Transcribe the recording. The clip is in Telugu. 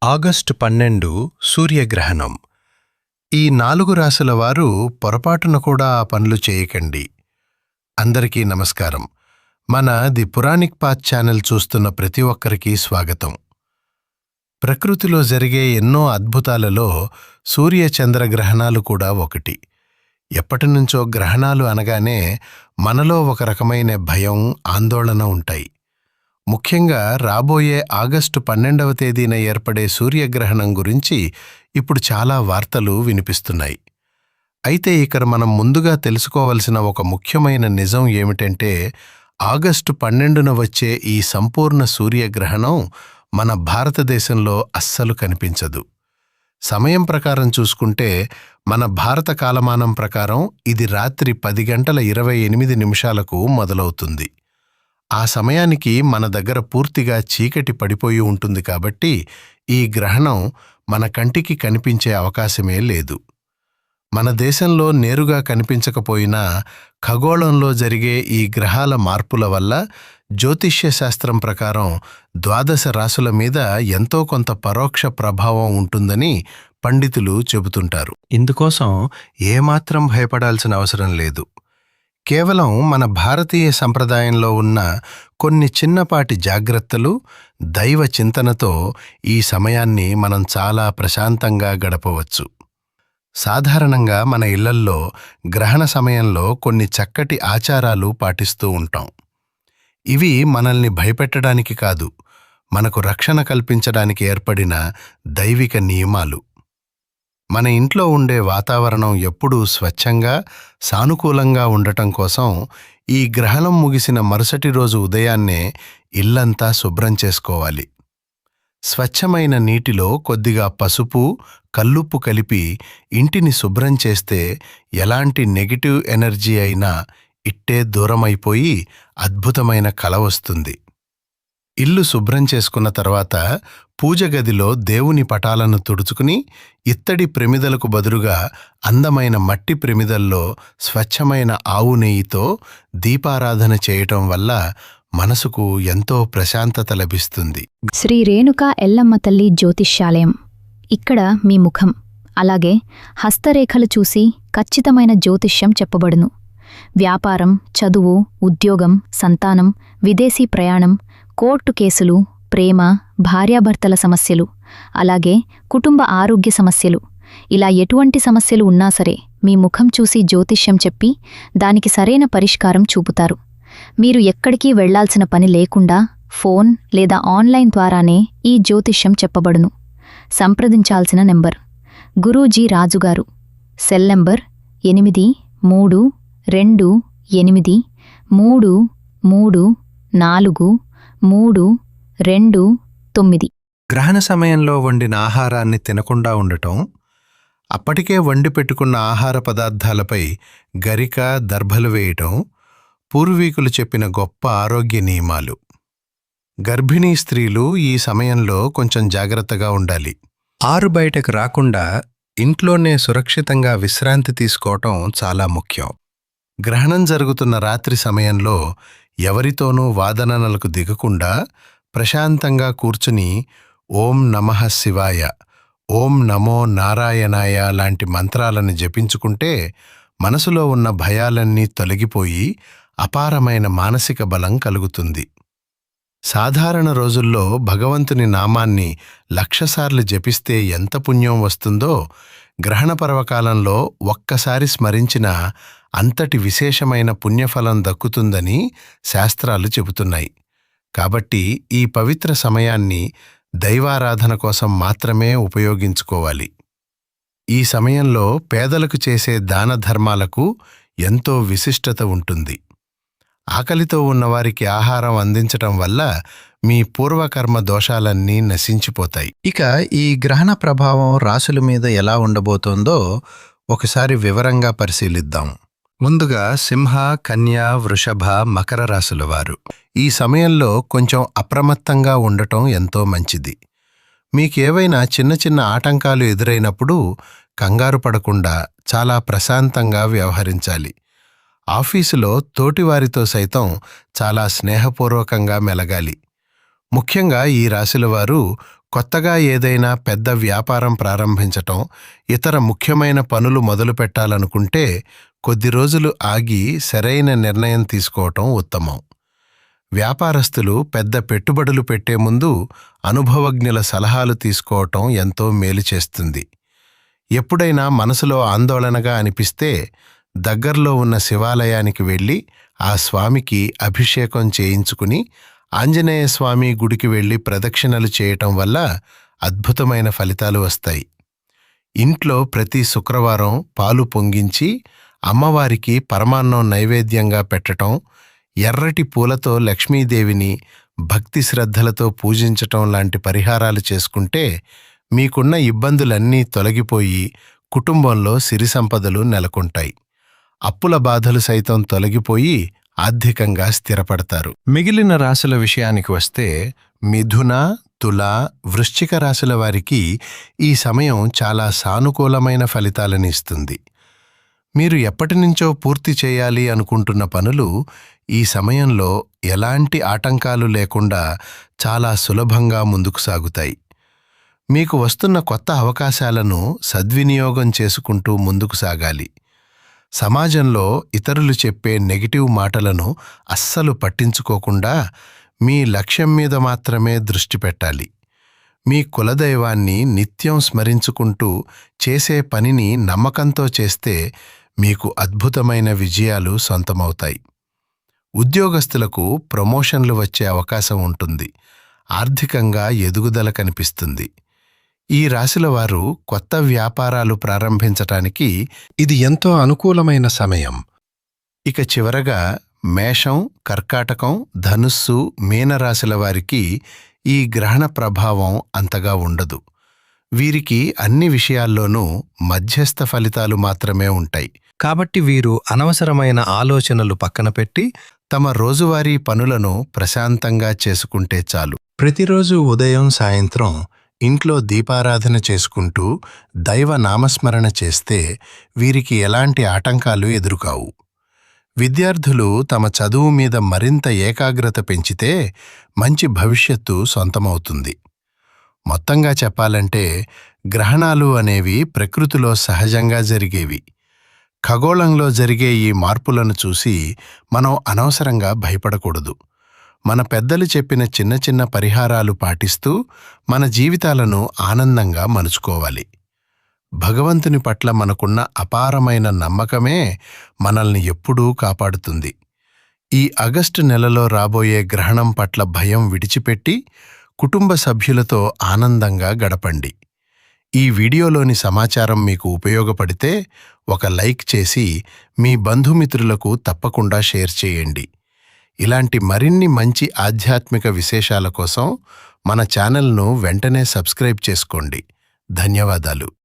ఆగస్టు 12 సూర్యగ్రహణం. ఈ 4 రాశుల వారు పొరపాటున కూడా ఆ పనులు చేయకండి. అందరికీ నమస్కారం. మన ది పురాణిక్ పాత్ ఛానల్ చూస్తున్న ప్రతి ఒక్కరికి స్వాగతం. ప్రకృతిలో జరిగే ఎన్నో అద్భుతాలలో సూర్య చంద్ర గ్రహణాలు కూడా ఒకటి. ఎప్పటినుంచో గ్రహణాలు అనగానే మనలో ఒక రకమైన భయం, ఆందోళన ఉంటాయి. ముఖ్యంగా రాబోయే ఆగస్టు 12వ తేదీన ఏర్పడే సూర్యగ్రహణం గురించి ఇప్పుడు చాలా వార్తలు వినిపిస్తున్నాయి. అయితే ఇక్కడ మనం ముందుగా తెలుసుకోవలసిన ఒక ముఖ్యమైన నిజం ఏమిటంటే, ఆగస్టు 12న వచ్చే ఈ సంపూర్ణ సూర్యగ్రహణం మన భారతదేశంలో అస్సలు కనిపించదు. సమయం ప్రకారం చూసుకుంటే మన భారత కాలమానం ప్రకారం ఇది రాత్రి 10:28 మొదలవుతుంది. ఆ సమయానికి మన దగ్గర పూర్తిగా చీకటి పడిపోయి ఉంటుంది కాబట్టి ఈ గ్రహణం మన కంటికి కనిపించే అవకాశమే లేదు. మన దేశంలో నేరుగా కనిపించకపోయినా ఖగోళంలో జరిగే ఈ గ్రహాల మార్పుల వల్ల జ్యోతిష్య శాస్త్రం ప్రకారం 12 రాశుల మీద ఎంతో కొంత పరోక్ష ప్రభావం ఉంటుందని పండితులు చెబుతుంటారు. ఇందుకోసం ఏమాత్రం భయపడాల్సిన అవసరం లేదు. కేవలం మన భారతీయ సంప్రదాయంలో ఉన్న కొన్ని చిన్నపాటి జాగ్రత్తలు, దైవ చింతనతో ఈ సమయాన్ని మనం చాలా ప్రశాంతంగా గడపవచ్చు. సాధారణంగా మన ఇళ్లల్లో గ్రహణ సమయంలో కొన్ని చక్కటి ఆచారాలు పాటిస్తూ ఉంటాం. ఇవి మనల్ని భయపెట్టడానికి కాదు, మనకు రక్షణ కల్పించడానికి ఏర్పడిన దైవిక నియమాలు. మన ఇంట్లో ఉండే వాతావరణం ఎప్పుడూ స్వచ్ఛంగా, సానుకూలంగా ఉండటం కోసం ఈ గ్రహణం ముగిసిన మరుసటి రోజు ఉదయాన్నే ఇల్లంతా శుభ్రం చేసుకోవాలి. స్వచ్ఛమైన నీటిలో కొద్దిగా పసుపు, కల్లుప్పు కలిపి ఇంటిని శుభ్రం చేస్తే ఎలాంటి నెగటివ్ ఎనర్జీ అయినా ఇట్టే దూరమైపోయి అద్భుతమైన కళ వస్తుంది. ఇల్లు శుభ్రం చేసుకున్న తర్వాత పూజ గదిలో దేవుని పటాలను తుడుచుకుని ఇత్తడి ప్రమిదలకు బదులుగా అందమైన మట్టి ప్రమిదల్లో స్వచ్ఛమైన ఆవు నెయ్యితో దీపారాధన చేయటం వల్ల మనసుకు ఎంతో ప్రశాంతత లభిస్తుంది. శ్రీ రేణుకా ఎల్లమ్మ తల్లి జ్యోతిష్యాలయం. ఇక్కడ మీ ముఖం, అలాగే హస్తరేఖలు చూసి ఖచ్చితమైన జ్యోతిష్యం చెప్పబడును. వ్యాపారం, చదువు, ఉద్యోగం, సంతానం, విదేశీ ప్రయాణం, కోర్టు కేసులు, ప్రేమ, భార్యాభర్తల సమస్యలు, అలాగే కుటుంబ ఆరోగ్య సమస్యలు, ఇలా ఎటువంటి సమస్యలు ఉన్నా సరే మీ ముఖం చూసి జ్యోతిష్యం చెప్పి దానికి సరైన పరిష్కారం చూపుతారు. మీరు ఎక్కడికి వెళ్లాల్సిన పని లేకుండా ఫోన్ లేదా ఆన్లైన్ ద్వారానే ఈ జ్యోతిష్యం చెప్పబడును. సంప్రదించాల్సిన నెంబర్: గురూజీ రాజుగారు. Cell number 8328334329. గ్రహణ సమయంలో వండిన ఆహారాన్ని తినకుండా ఉండటం, అప్పటికే వండి పెట్టుకున్న ఆహార పదార్థాలపై గరిక, దర్భలు వేయటం పూర్వీకులు చెప్పిన గొప్ప ఆరోగ్య నియమాలు. గర్భిణీ స్త్రీలు ఈ సమయంలో కొంచెం జాగ్రత్తగా ఉండాలి. ఆరు బయటకు రాకుండా ఇంట్లోనే సురక్షితంగా విశ్రాంతి తీసుకోవటం చాలా ముఖ్యం. గ్రహణం జరుగుతున్న రాత్రి సమయంలో ఎవరితోనూ వాదనలకు దిగకుండా ప్రశాంతంగా కూర్చుని ఓం నమః శివాయ, ఓం నమో నారాయణాయ లాంటి మంత్రాలను జపించుకుంటే మనసులో ఉన్న భయాలన్నీ తొలగిపోయి అపారమైన మానసిక బలం కలుగుతుంది. సాధారణ రోజుల్లో భగవంతుని నామాన్ని 1,00,000 సార్లు జపిస్తే ఎంత పుణ్యం వస్తుందో గ్రహణ పర్వకాలంలో ఒక్కసారి స్మరించిన అంతటి విశేషమైన పుణ్యఫలం దక్కుతుందని శాస్త్రాలు చెబుతున్నాయి. కాబట్టి ఈ పవిత్ర సమయాన్ని దైవారాధన కోసం మాత్రమే ఉపయోగించుకోవాలి. ఈ సమయంలో పేదలకు చేసే దాన ధర్మాలకు ఎంతో విశిష్టత ఉంటుంది. ఆకలితో ఉన్నవారికి ఆహారం అందించటం వల్ల మీ పూర్వకర్మ దోషాలన్నీ నశించిపోతాయి. ఇక ఈ గ్రహణ ప్రభావం రాశుల మీద ఎలా ఉండబోతోందో ఒకసారి వివరంగా పరిశీలిద్దాం. ముందుగా సింహ, కన్య, వృషభ, మకర రాశుల వారు ఈ సమయంలో కొంచెం అప్రమత్తంగా ఉండటం ఎంతో మంచిది. మీకేవైనా చిన్న చిన్న ఆటంకాలు ఎదురైనప్పుడు కంగారు పడకుండా చాలా ప్రశాంతంగా వ్యవహరించాలి. ఆఫీసులో తోటివారితో సైతం చాలా స్నేహపూర్వకంగా మెలగాలి. ముఖ్యంగా ఈ రాశుల వారు కొత్తగా ఏదైనా పెద్ద వ్యాపారం ప్రారంభించటం, ఇతర ముఖ్యమైన పనులు మొదలుపెట్టాలనుకుంటే కొద్ది రోజులు ఆగి సరైన నిర్ణయం తీసుకోవటం ఉత్తమం. వ్యాపారస్తులు పెద్ద పెట్టుబడులు పెట్టే ముందు అనుభవజ్ఞుల సలహాలు తీసుకోవటం ఎంతో మేలు చేస్తుంది. ఎప్పుడైనా మనసులో ఆందోళనగా అనిపిస్తే దగ్గర్లో ఉన్న శివాలయానికి వెళ్ళి ఆ స్వామికి అభిషేకం చేయించుకుని ఆంజనేయ స్వామి గుడికి వెళ్ళి ప్రదక్షిణలు చేయటం వల్ల అద్భుతమైన ఫలితాలు వస్తాయి. ఇంట్లో ప్రతి శుక్రవారం పాలు పొంగించి అమ్మవారికి పరమాన్నం నైవేద్యంగా పెట్టటం, ఎర్రటి పూలతో లక్ష్మీదేవిని భక్తి శ్రద్ధలతో పూజించటం లాంటి పరిహారాలు చేసుకుంటే మీకున్న ఇబ్బందులన్నీ తొలగిపోయి కుటుంబంలో సిరి సంపదలు నెలకొంటాయి. అప్పుల బాధలు సైతం తొలగిపోయి ఆర్థికంగా స్థిరపడతారు. మిగిలిన రాశుల విషయానికి వస్తే మిథున, తుల, వృశ్చిక రాశుల వారికి ఈ సమయం చాలా సానుకూలమైన ఫలితాలని ఇస్తుంది. మీరు ఎప్పటినుంచో పూర్తి చేయాలి అనుకుంటున్న పనులు ఈ సమయంలో ఎలాంటి ఆటంకాలు లేకుండా చాలా సులభంగా ముందుకు సాగుతాయి. మీకు వస్తున్న కొత్త అవకాశాలను సద్వినియోగం చేసుకుంటూ ముందుకు సాగాలి. సమాజంలో ఇతరులు చెప్పే నెగిటివ్ మాటలను అస్సలు పట్టించుకోకుండా మీ లక్ష్యం మీద మాత్రమే దృష్టి పెట్టాలి. మీ కులదైవాన్ని నిత్యం స్మరించుకుంటూ చేసే పనిని నమ్మకంతో చేస్తే మీకు అద్భుతమైన విజయాలు సొంతమవుతాయి. ఉద్యోగస్తులకు ప్రమోషన్లు వచ్చే అవకాశం ఉంటుంది. ఆర్థికంగా ఎదుగుదల కనిపిస్తుంది. ఈ రాశుల వారు కొత్త వ్యాపారాలు ప్రారంభించటానికి ఇది ఎంతో అనుకూలమైన సమయం. ఇక చివరగా మేషం, కర్కాటకం, ధనుస్సు, మీనరాశుల వారికి ఈ గ్రహణ ప్రభావం అంతగా ఉండదు. వీరికి అన్ని విషయాల్లోనూ మధ్యస్థ ఫలితాలు మాత్రమే ఉంటాయి. కాబట్టి వీరు అనవసరమైన ఆలోచనలు పక్కన పెట్టి తమ రోజువారీ పనులను ప్రశాంతంగా చేసుకుంటే చాలు. ప్రతిరోజు ఉదయం సాయంత్రం ఇంట్లో దీపారాధన చేసుకుంటూ దైవ నామస్మరణ చేస్తే వీరికి ఎలాంటి ఆటంకాలు ఎదురుకావు. విద్యార్థులు తమ చదువు మీద మరింత ఏకాగ్రత పెంచితే మంచి భవిష్యత్తు సొంతమవుతుంది. మొత్తంగా చెప్పాలంటే గ్రహణాలు అనేవి ప్రకృతిలో సహజంగా జరిగేవి. ఖగోళంలో జరిగే ఈ మార్పులను చూసి మనం అనవసరంగా భయపడకూడదు. మన పెద్దలు చెప్పిన చిన్న చిన్న పరిహారాలు పాటిస్తూ మన జీవితాలను ఆనందంగా మలుచుకోవాలి. భగవంతుని పట్ల మనకున్న అపారమైన నమ్మకమే మనల్ని ఎప్పుడూ కాపాడుతుంది. ఈ ఆగస్టు నెలలో రాబోయే గ్రహణం పట్ల భయం విడిచిపెట్టి కుటుంబ సభ్యులతో ఆనందంగా గడపండి. ఈ వీడియోలోని సమాచారం మీకు ఉపయోగపడితే ఒక లైక్ చేసి మీ బంధుమిత్రులకు తప్పకుండా షేర్ చేయండి. ఇలాంటి మరిన్ని మంచి ఆధ్యాత్మిక విశేషాల కోసం మన ఛానల్ను వెంటనే సబ్స్క్రైబ్ చేసుకోండి. ధన్యవాదాలు.